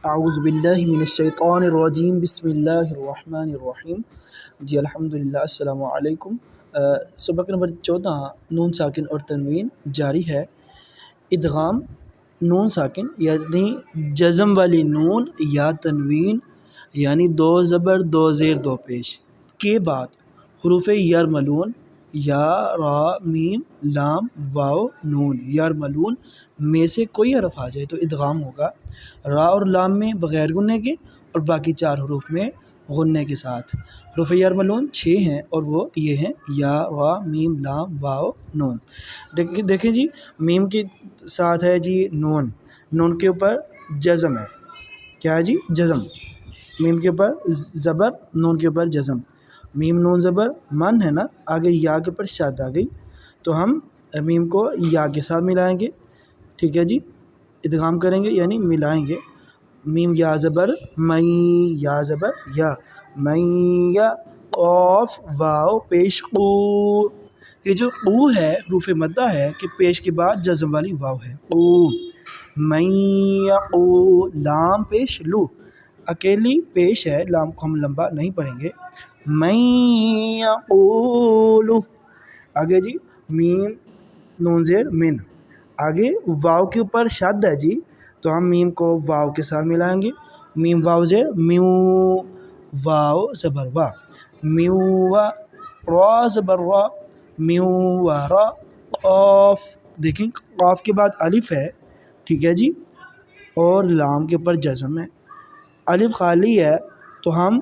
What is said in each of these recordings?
اعوذ باللہ من الشیطان الرجیم بسم اللہ الرحمن الرحیم۔ جی الحمدللہ، السلام علیکم۔ سبق نمبر 14 نون ساکن اور تنوین جاری ہے۔ ادغام نون ساکن یعنی جزم والی نون یا تنوین یعنی دو زبر دو زیر دو پیش کے بعد حروف یرملون یا را میم لام واو نون یرملون میں سے کوئی حرف آ جائے تو ادغام ہوگا۔ را اور لام میں بغیر غننے کے اور باقی 4 حروف میں غننے کے ساتھ۔ حروف یرملون 6 ہیں اور وہ یہ ہیں یا را میم لام واو نون۔ دیکھیں جی، میم کے ساتھ ہے جی نون، نون کے اوپر جزم ہے، کیا ہے جی جزم، میم کے اوپر زبر نون کے اوپر جزم، میم نون زبر من ہے نا، آگے یا کے اوپر شد آ گئی تو ہم میم کو یا کے ساتھ ملائیں گے، ٹھیک ہے جی، ادغام کریں گے یعنی ملائیں گے۔ میم یا زبر مئی یا زبر یا مئی یا قاف واو پیش قو، یہ جو قو ہے حروف مدہ ہے کہ پیش کے بعد جزم والی واو ہے قو۔ مئی یا قو لام پیش لو، اکیلی پیش ہے، لام کو ہم لمبا نہیں پڑھیں گے۔ مئی یا قولو، آگے جی میم نون زیر من، آگے واو کے اوپر شد ہے جی تو ہم میم کو واو کے ساتھ ملائیں گے، میم واو زیر میو، واو زبر وا میو وا، را زبر وا میو وا را، قاف دیکھیں قاف کے بعد الف ہے، ٹھیک ہے جی، اور لام کے اوپر جزم ہے، الف خالی ہے تو ہم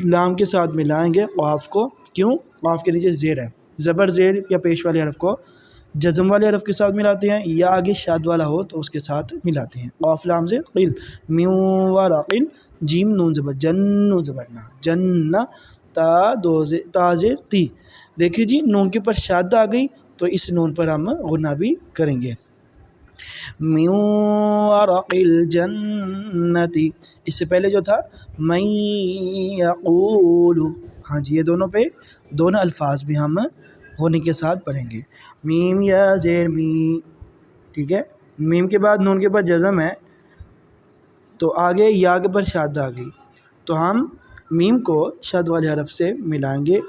لام کے ساتھ ملائیں گے قاف کو، کیوں؟ قاف کے نیچے زیر ہے، زبر زیر یا پیش والے حرف کو جزم والے حرف کے ساتھ ملاتے ہیں یا آگے شاد والا ہو تو اس کے ساتھ ملاتے ہیں۔ قاف لام زیر قل میو ورا قل، جیم نون زبر جن نون زبر نا جن، تا زیر تی، دیکھیے جی نون کے اوپر شاد آ گئی تو اس نون پر ہم غنہ بھی کریں گے۔ میو ورق الجنتی، اس سے پہلے جو تھا من یقول، ہاں جی یہ دونوں الفاظ بھی ہم غنہ کے ساتھ پڑھیں گے۔ میم یا زیر می، ٹھیک ہے، میم کے بعد نون کے اوپر جزم ہے تو آگے یا کے اوپر شاد آ گئی تو ہم میم کو شد والے حرف سے ملائیں گے۔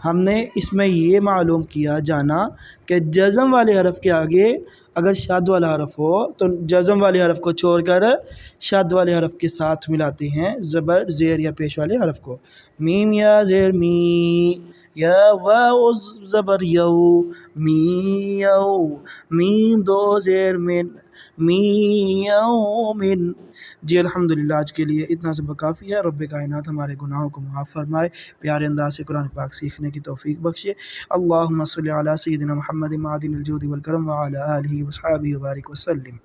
ہم نے اس میں یہ معلوم کیا جانا کہ جزم والے حرف کے آگے اگر شاد والا حرف ہو تو جزم والے حرف کو چھوڑ کر شاد والے حرف کے ساتھ ملاتے ہیں زبر زیر یا پیش والے حرف کو۔ میم یا زیر می، یا واو زبر یو می یو، میم دو زیر من می یو من۔ جی الحمدللہ آج کے لیے اتنا سبق کافی ہے۔ رب کائنات ہمارے گناہوں کو معاف فرمائے، پیارے انداز سے قرآن پاک سیکھنے کی توفیق بخشے۔ اللہم صلی علی سیدنا محمد معدن الجود والکرم وعلی آلہ وصحبہ وبارک وسلم۔